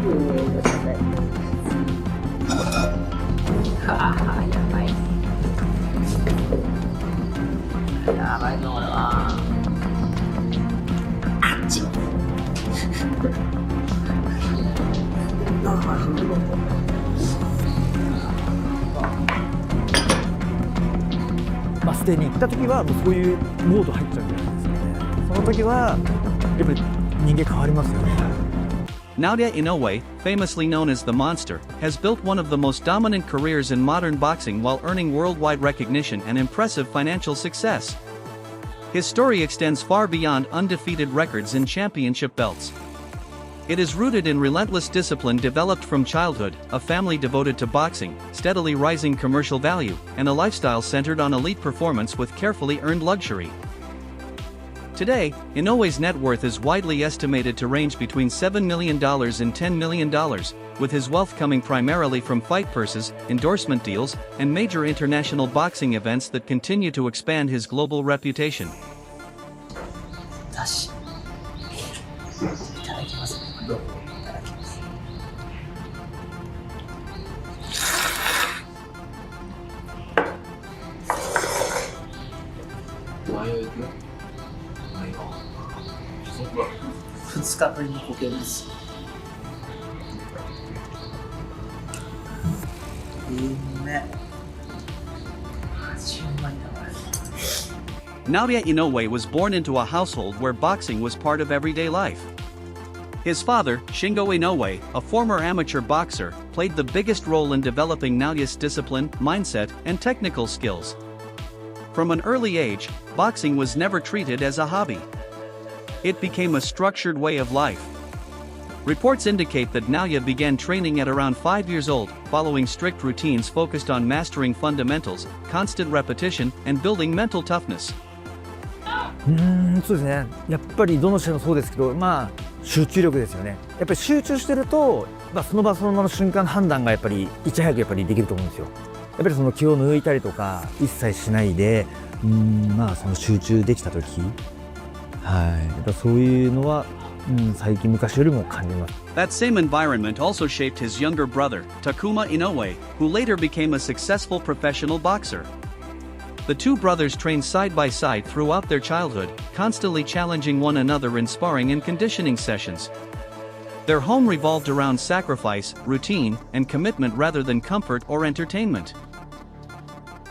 はあ、やばい。やばいぞ、俺は。あっち。バス停に行った時はもうそういうモード入っちゃうんじゃないですかね。その時はやっぱり人間変わりますよね。Naoya Inoue, famously known as the Monster, has built one of the most dominant careers in modern boxing while earning worldwide recognition and impressive financial success. His story extends far beyond undefeated records and championship belts. It is rooted in relentless discipline developed from childhood, a family devoted to boxing, steadily rising commercial value, and a lifestyle centered on elite performance with carefully earned luxury. Today, Inoue's net worth is widely estimated to range between $7 million and $10 million, with his wealth coming primarily from fight purses, endorsement deals, and major international boxing events that continue to expand his global reputation. だし。いただきます。どうもいただきます。マヨいくよ。マヨ。2日ぶりの固形です。味うまいな、これ。Naoya Inoue was born into a household where boxing was part of everyday life. His father, Shingo Inoue, a former amateur boxer, played the biggest role in developing Naoya's discipline, mindset, and technical skills. From an early age, boxing was never treated as a hobby. It became a structured way of life. Reports indicate that Naoya began training at around 5 years old, following strict routines focused on mastering fundamentals, constant repetition, and building mental toughness. そうですね。やっぱりどの試合もそうですけど、集中力ですよね。やっぱり集中してると、その場その場の瞬間判断がやっぱりいち早くやっぱりできると思うんですよ。やっぱりその気を抜いたりとか一切しないで、その集中できた時、やっぱそういうのは、最近昔よりも感じます。That same environment also shaped his younger brother, Takuma Inoue, who later became a successful professional boxer. The two brothers trained side by side throughout their childhood, constantly challenging one another in sparring and conditioning sessions. Their home revolved around sacrifice, routine, and commitment rather than comfort or entertainment.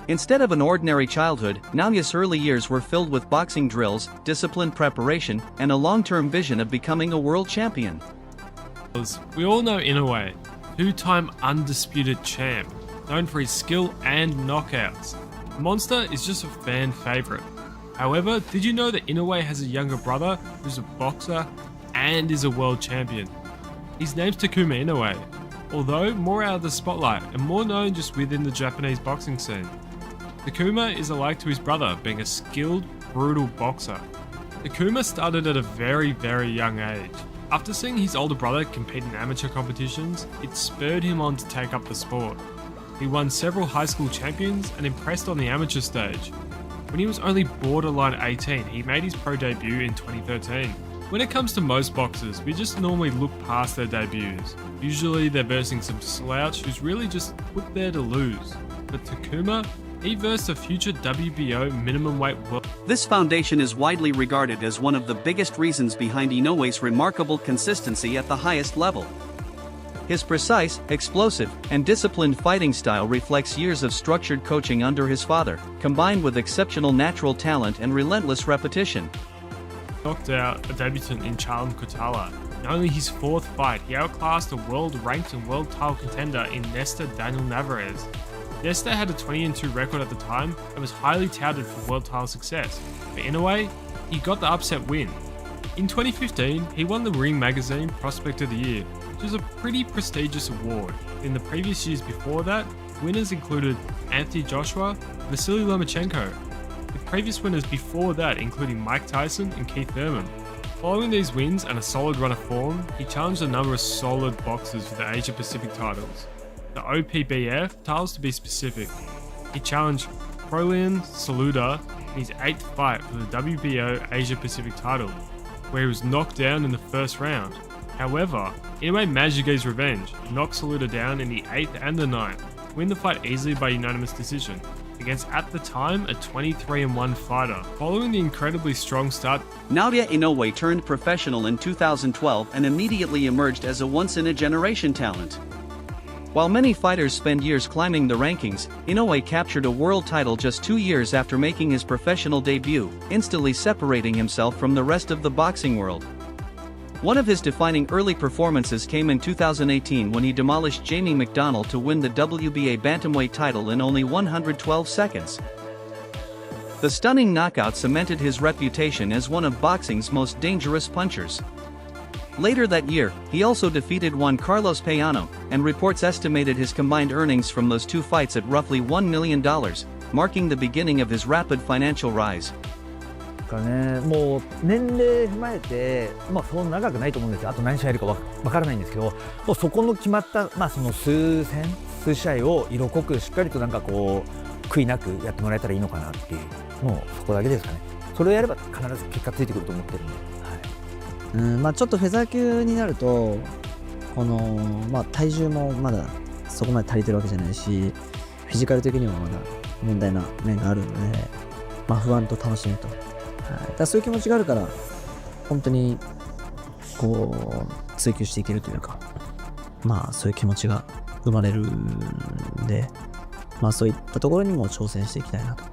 Instead of an ordinary childhood, Naoya's early years were filled with boxing drills, disciplined preparation, and a long-term vision of becoming a world champion. We all know Inoue, two-time undisputed champ, known for his skill and knockouts. Monster is just a fan favorite. However, did you know that Inoue has a younger brother who's a boxer and is a world champion? His name's Takuma Inoue, although more out of the spotlight and more known just within the Japanese boxing scene. Takuma is alike to his brother, being a skilled, brutal boxer. Takuma started at a very, very young age. After seeing his older brother compete in amateur competitions, it spurred him on to take up the sport. He won several high school champions and impressed on the amateur stage. When he was only borderline 18, he made his pro debut in 2013. When it comes to most boxers, we just normally look past their debuts. Usually they're versing some slouch who's really just put there to lose. But Takuma, he versed a future WBO minimum weight world. This foundation is widely regarded as one of the biggest reasons behind Inoue's remarkable consistency at the highest level. His precise, explosive, and disciplined fighting style reflects years of structured coaching under his father, combined with exceptional natural talent and relentless repetition. Knocked out a debutant in Charlam Kotala. In only his fourth fight, he outclassed a world-ranked and world title contender in Nesta Daniel Navarez. Nesta had a 20-2 record at the time and was highly touted for world title success. For Inoue, he got the upset win. In 2015, he won the Ring Magazine Prospect of the Year, which is a pretty prestigious award. In the previous years before that, winners included Anthony Joshua and Vasily Lomachenko, with previous winners before that including Mike Tyson and Keith Thurman. Following these wins and a solid run of form, he challenged a number of solid boxers for the Asia Pacific titles. The OPBF titles to be specific. He challenged Prolian Saluda in his 8th fight for the WBO Asia Pacific title, where he was knocked down in the first round. However, Inoue managed to get his revenge, knocked Saluda down in the 8th and the 9th, to win the fight easily by unanimous decision, against at the time a 23-1 fighter. Following the incredibly strong start, Naoya Inoue turned professional in 2012 and immediately emerged as a once-in-a-generation talent. While many fighters spend years climbing the rankings, Inoue captured a world title just 2 years after making his professional debut, instantly separating himself from the rest of the boxing world. One of his defining early performances came in 2018 when he demolished Jamie McDonnell to win the WBA bantamweight title in only 112 seconds. The stunning knockout cemented his reputation as one of boxing's most dangerous punchers. Later that year, he also defeated Juan Carlos Payano, and reports estimated his combined earnings from those two fights at roughly $1 million, marking the beginning of his rapid financial rise. もう年齢踏まえて、そんな長くないと思うんですよ。あと何試合やるかわからないんですけど、もうそこの決まった、その数試合を色濃くしっかりと悔いなくやってもらえたらいいのかなっていう、もうそこだけですかね。それをやれば必ず結果ついてくると思ってるんで。ちょっとフェザー級になるとこの、体重もまだそこまで足りてるわけじゃないし、フィジカル的にもまだ問題な面があるので、不安と楽しみと、だそういう気持ちがあるから本当に追求していけるというか、そういう気持ちが生まれるんで、そういったところにも挑戦していきたいなと。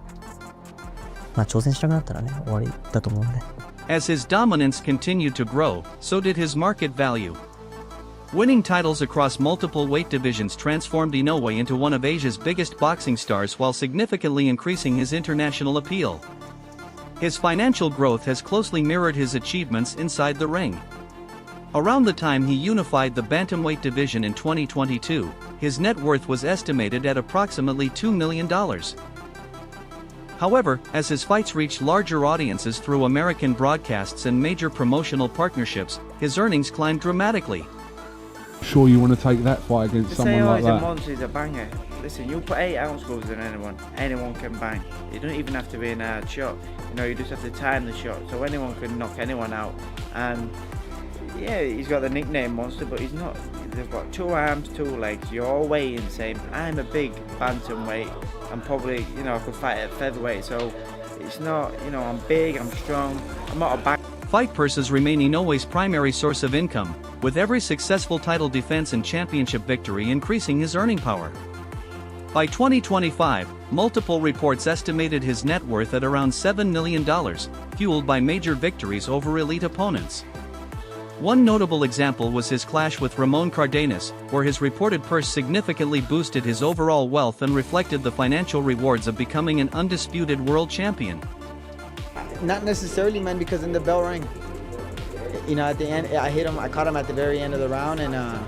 挑戦しなくなったらね、終わりだと思うんで。As his dominance continued to grow, so did his market value. Winning titles across multiple weight divisions transformed Inoue into one of Asia's biggest boxing stars while significantly increasing his international appeal. His financial growth has closely mirrored his achievements inside the ring. Around the time he unified the bantamweight division in 2022, his net worth was estimated at approximately $2 million. However, as his fights reached larger audiences through American broadcasts and major promotional partnerships, his earnings climbed dramatically. Sure you want to take that fight against someone like that? Monster is a banger. Listen, you put 8 ounce gloves on anyone can bang. It doesn't even have to be an hard shot. You just have to time the shot, so anyone can knock anyone out. And yeah, he's got the nickname Monster, but he's not. They've got 2 arms, 2 legs. You're all weighing the same. I'm a big bantamweight. I'm probably, I could fight at featherweight, so it's not, I'm big, I'm strong. I'm not a back. Fight purses remain Inoue's primary source of income, with every successful title defense and championship victory increasing his earning power. By 2025, multiple reports estimated his net worth at around $7 million, fueled by major victories over elite opponents. One notable example was his clash with Ramon Cardenas, where his reported purse significantly boosted his overall wealth and reflected the financial rewards of becoming an undisputed world champion. Not necessarily, man, because in the bell rang, at the end, I caught him at the very end of the round, and I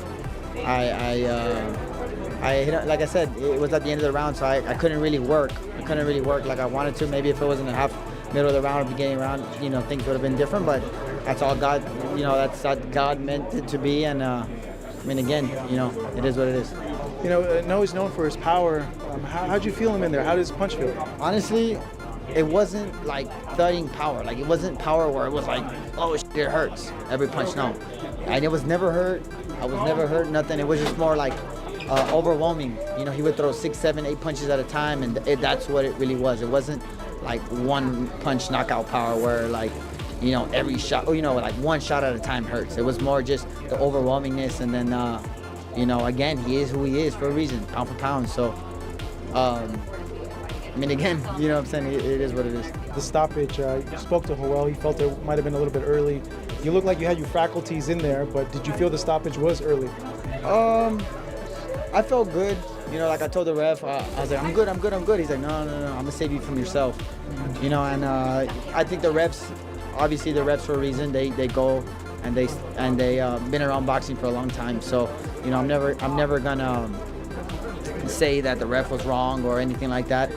hit him, like I said, it was at the end of the round, so I couldn't really work. I couldn't really work like I wanted to. Maybe if it wasn't middle of the round or beginning of the round, things would have been different, but that's all God, that's what God meant it to be, and again, it is what it is. Inoue known for his power. How'd you feel him in there? How did his punch feel? Honestly, it wasn't like thudding power. Like, it wasn't power where it was like, oh shit, it hurts every punch. No, and it was never hurt. I was never hurt, nothing. It was just more like overwhelming. He would throw 6, 7, 8 punches at a time, and that's what it really was. It wasn't like one punch knockout power where every shot, like one shot at a time hurts. It was more just the overwhelmingness, and then again, he is who he is for a reason, pound for pound. So again, what I'm saying, it is what it is. The stoppage, you spoke to Joel, he felt it might have been a little bit early. You look like you had your faculties in there, but did you feel the stoppage was early? I felt good. Like I told the ref, I was like, I'm good. He's like, no, I'm gonna save you from yourself. And I think the refs, obviously the refs for a reason, they go and they been around boxing for a long time. So, I'm never gonna say that the ref was wrong or anything like that.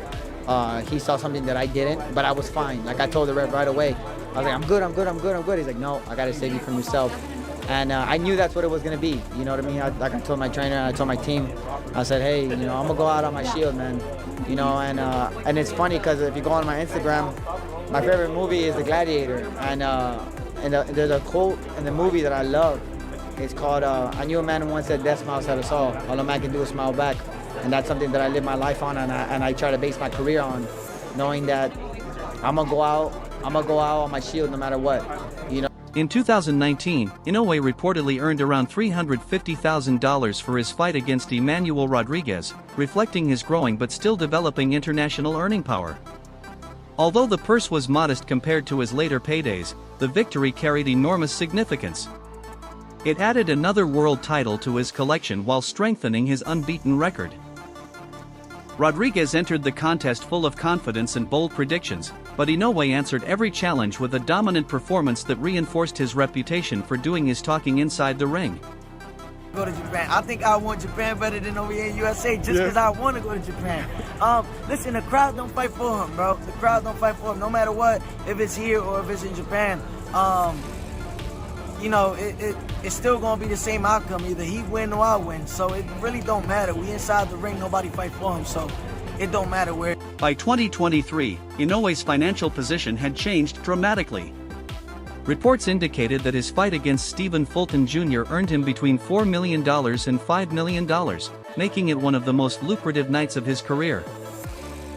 He saw something that I didn't, but I was fine. Like I told the ref right away, I was like, I'm good. He's like, no, I gotta save you from yourself. And I knew that's what it was gonna be. You know what I mean? I told my trainer, I told my team, I said, hey, I'm gonna go out on my shield, man. And it's funny because if you go on my Instagram, my favorite movie is The Gladiator, and there's a quote in the movie that I love, It's called, I knew a man who once said, death smiles at us all a man can do is smile back. And that's something that I live my life on, and I try to base my career on, knowing that I'm gonna go out on my shield no matter what, you know. In 2019, Inoue reportedly earned around $350,000 for his fight against Emmanuel Rodriguez, reflecting his growing but still developing international earning power. Although the purse was modest compared to his later paydays, the victory carried enormous significance. It added another world title to his collection while strengthening his unbeaten record. Rodriguez entered the contest full of confidence and bold predictions, but Inoue answered every challenge with a dominant performance that reinforced his reputation for doing his talking inside the ring. Go to Japan. I think I want Japan better than over here in USA just because I want to go to Japan. Listen, the crowd don't fight for him, bro. The crowd don't fight for him, no matter what, if it's here or if it's in Japan. You know, it's still going to be the same outcome. Either he win or I win. So it really don't matter. We inside the ring, nobody fight for him. So it don't matter where. By 2023, Inoue's financial position had changed dramatically. Reports indicated that his fight against Stephen Fulton Jr. earned him between $4 million and $5 million, making it one of the most lucrative nights of his career.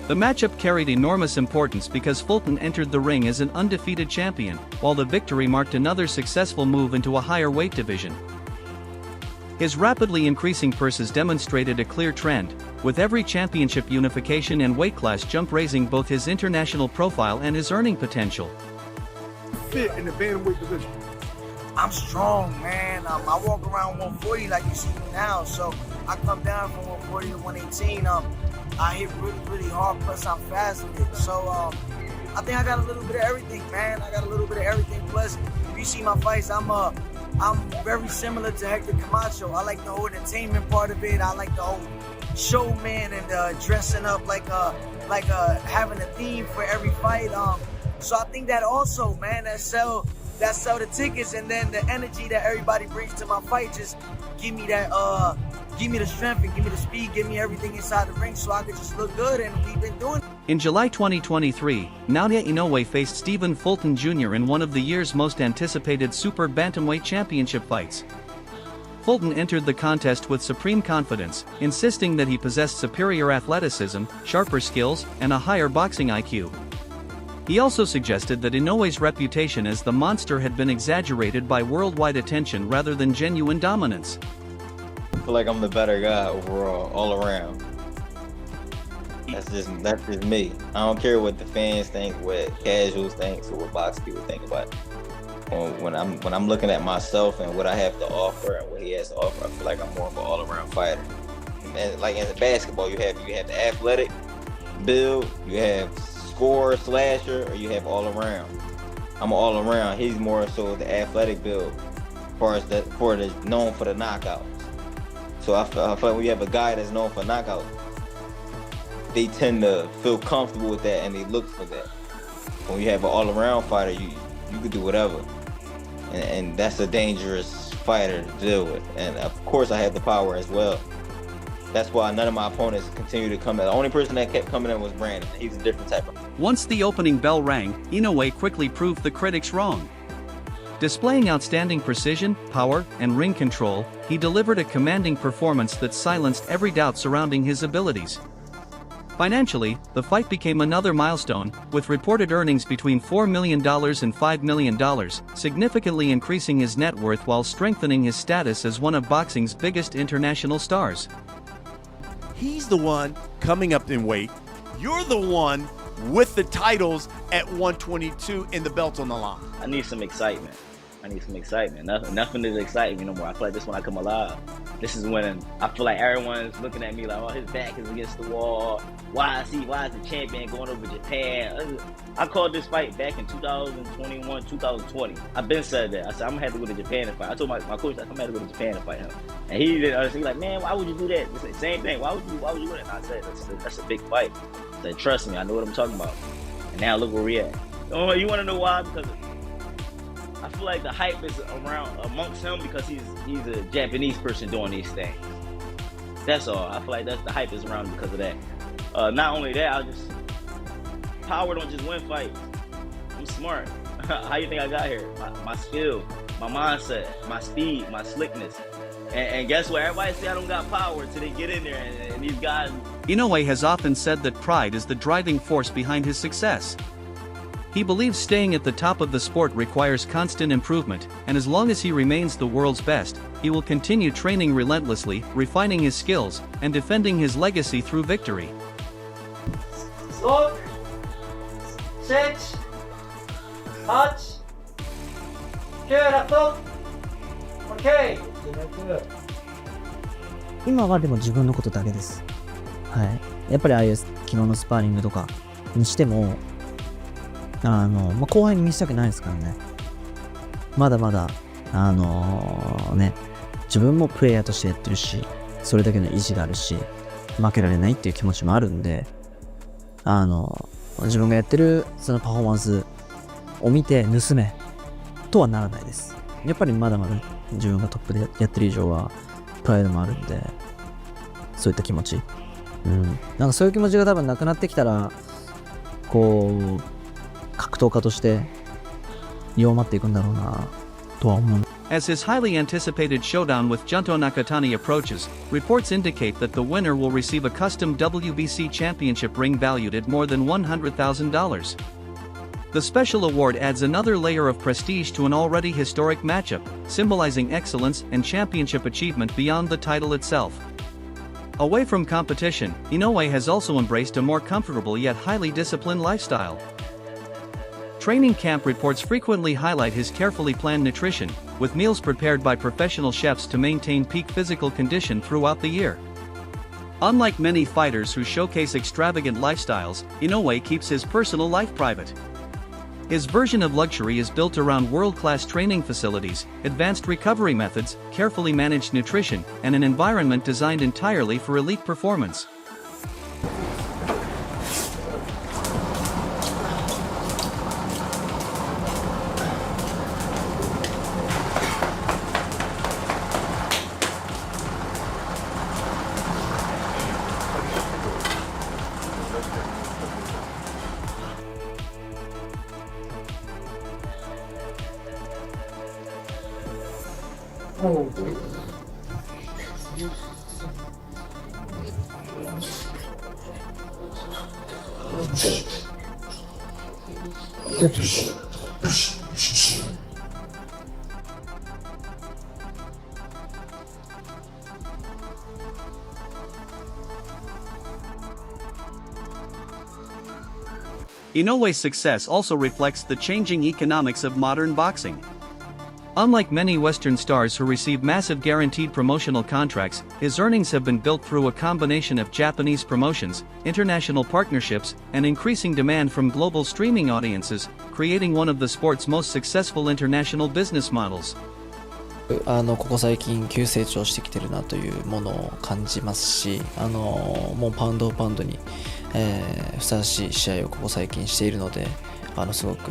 The matchup carried enormous importance because Fulton entered the ring as an undefeated champion, while the victory marked another successful move into a higher weight division. His rapidly increasing purses demonstrated a clear trend, with every championship unification and weight class jump raising both his international profile and his earning potential. Fit in the bantamweight division. I'm strong, man. I walk around 140 like you see me now, so I come down from 140 to 118. I hit really, really hard, plus I'm fast with it. So I think I got a little bit of everything, man. I got a little bit of everything. Plus, if you see my fights, I'm very similar to Hector Camacho. I like the whole entertainment part of it. I like the whole showman and dressing up like having a theme for every fight. So I think that also, man, that sell the tickets, and then the energy that everybody brings to my fight just give me that give me the strength and give me the speed, give me everything inside the ring so I could just look good, and we've been doing it. In July 2023, Naoya Inoue faced Stephen Fulton Jr. in one of the year's most anticipated Super Bantamweight Championship fights. Fulton entered the contest with supreme confidence, insisting that he possessed superior athleticism, sharper skills, and a higher boxing IQ. He also suggested that Inoue's reputation as the monster had been exaggerated by worldwide attention rather than genuine dominance. I feel like I'm the better guy overall, all around. That's just me. I don't care what the fans think, what casuals think, or what box people think about it. When I'm looking at myself and what I have to offer and what he has to offer, I feel like I'm more of an all-around fighter. And like in basketball, you have the athletic build, you have scorer, slasher, or you have all around. I'm all around. He's more so the athletic build, as far as known for the knockouts. So I feel like when you have a guy that's known for knockouts, they tend to feel comfortable with that and they look for that. When you have an all-around fighter, you can do whatever, and that's a dangerous fighter to deal with. And of course, I have the power as well. That's why none of my opponents continue to come in. The only person that kept coming in was Brandon. He's a different type of. Once the opening bell rang, Inoue quickly proved the critics wrong. Displaying outstanding precision, power, and ring control, he delivered a commanding performance that silenced every doubt surrounding his abilities. Financially, the fight became another milestone, with reported earnings between $4 million and $5 million, significantly increasing his net worth while strengthening his status as one of boxing's biggest international stars. He's the one coming up in weight. You're the one with the titles at 122 and the belt on the line. I need some excitement. Nothing is exciting me no more. I feel like this is when I come alive. This is when I feel like everyone's looking at me like, oh, his back is against the wall. Why is the champion going over Japan? I called this fight back in 2021, 2020. I've been said that. I said, I'm going to have to go to Japan and fight. I told my coach, I'm going to have to go to Japan and fight him. And he didn't understand. He's like, man, why would you do that? He said, same thing. Why would you do that? And I said, that's a big fight. I said, trust me, I know what I'm talking about. And now look where we at. Oh, you want to know why? Because I feel like the hype is around amongst him because he's a Japanese person doing these things. That's all. I feel like the hype is around because of that. Not only that, power don't just win fights. I'm smart. How you think I got here? My skill. my mindset, my speed, my slickness. And guess what? Everybody say I don't got power until they get in there, and these guys. Inoue has often said that pride is the driving force behind his success. He believes staying at the top of the sport requires constant improvement, and as long as he remains the world's best, he will continue training relentlessly, refining his skills, and defending his legacy through victory. 6, 8, 9, ラスト OK。今はでも自分のことだけです。はい。やっぱりああいう昨日のスパーリングとかにしても、後輩に見せたくないですからね。まだまだ、自分もプレイヤーとしてやってるし、それだけの意地があるし、負けられないっていう気持ちもあるんで、自分がやってるそのパフォーマンスを見て盗めとはならないです。やっぱりまだまだ自分がトップでやってる以上はプライドもあるんで、そういった気持ち、なんかそういう気持ちが多分なくなってきたら、こう格闘家として弱まっていくんだろうなとは思う。As his highly anticipated showdown with Junto Nakatani approaches, reports indicate that the winner will receive a custom WBC championship ring valued at more than $100,000. The special award adds another layer of prestige to an already historic matchup, symbolizing excellence and championship achievement beyond the title itself. Away from competition, Inoue has also embraced a more comfortable yet highly disciplined lifestyle. Training camp reports frequently highlight his carefully planned nutrition, with meals prepared by professional chefs to maintain peak physical condition throughout the year. Unlike many fighters who showcase extravagant lifestyles, Inoue keeps his personal life private. His version of luxury is built around world-class training facilities, advanced recovery methods, carefully managed nutrition, and an environment designed entirely for elite performance. Inoue's success also reflects the changing economics of modern boxing. Unlike many Western stars who receive massive guaranteed promotional contracts, his earnings have been built through a combination of Japanese promotions, international partnerships, and increasing demand from global streaming audiences, creating one of the sport's most successful international business models. ここ最近急成長してきてるなというものを感じますし、もうパウンドパウンドに、ふさわしい試合をここ最近しているので、すごく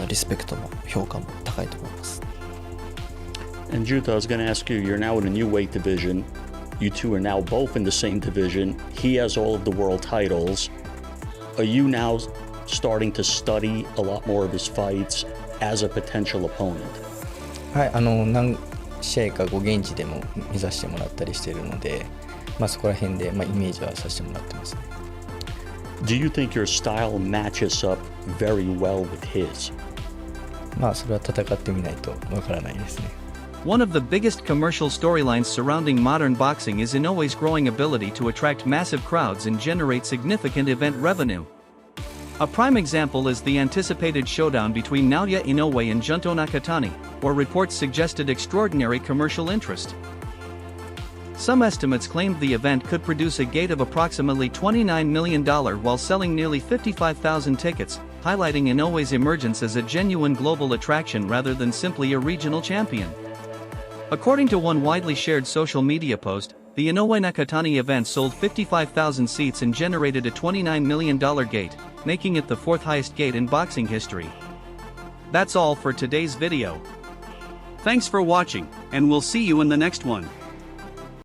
リスペクトも評価も高いと思います。And Junto, I was going to ask you, you're now in a new weight division. You two are now both in the same division. He has all of the world titles. Are you now starting to study a lot more of his fights as a potential opponent? はい、何試合か現地でも見させてもらったりしているので、そこら辺で、イメージはさせてもらってますね。Do you think your style matches up very well with his? それは戦ってみないとわからないですね。One of the biggest commercial storylines surrounding modern boxing is Inoue's growing ability to attract massive crowds and generate significant event revenue. A prime example is the anticipated showdown between Naoya Inoue and Junto Nakatani, where reports suggested extraordinary commercial interest. Some estimates claimed the event could produce a gate of approximately $29 million while selling nearly 55,000 tickets, highlighting Inoue's emergence as a genuine global attraction rather than simply a regional champion. According to one widely shared social media post, the Inoue Nakatani event sold 55,000 seats and generated a $29 million gate, making it the fourth highest gate in boxing history. That's all for today's video. Thanks for watching, and we'll see you in the next one.